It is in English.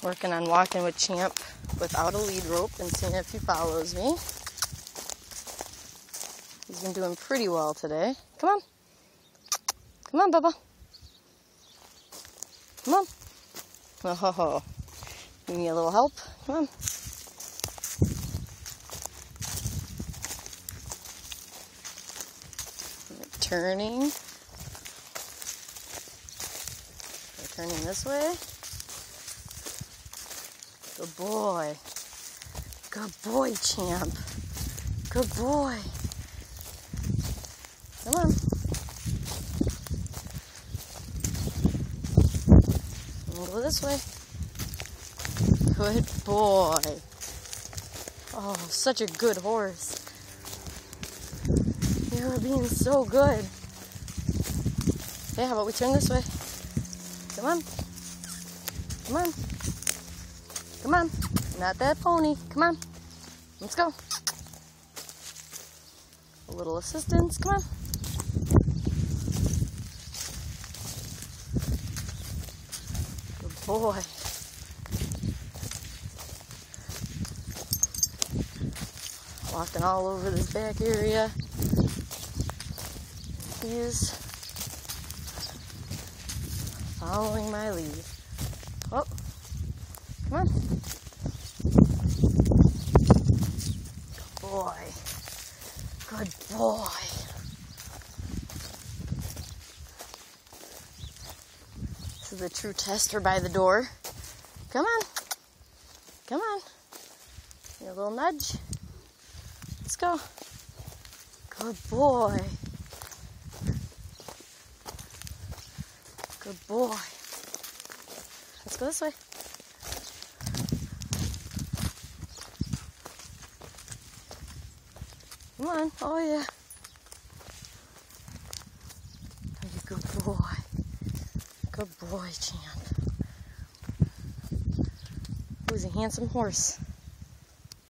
Working on walking with Champ without a lead rope and seeing if he follows me. He's been doing pretty well today. Come on. Come on, Bubba. Come on. Oh, you need a little help? Come on. Turning. We're turning this way. Good boy. Good boy, Champ. Good boy. Come on. We'll go this way. Good boy. Oh, such a good horse. You're being so good. Yeah, how about we turn this way? Come on. Come on. Come on. Not that pony. Come on. Let's go. A little assistance. Come on. Good boy. Walking all over this back area. He is following my lead. Oh, come on. Good boy. Good boy. This is the true tester by the door. Come on. Come on. Need a little nudge. Let's go. Good boy. Good boy. Let's go this way. Come on. Oh, yeah. Good boy. Good boy, Champ. He was a handsome horse.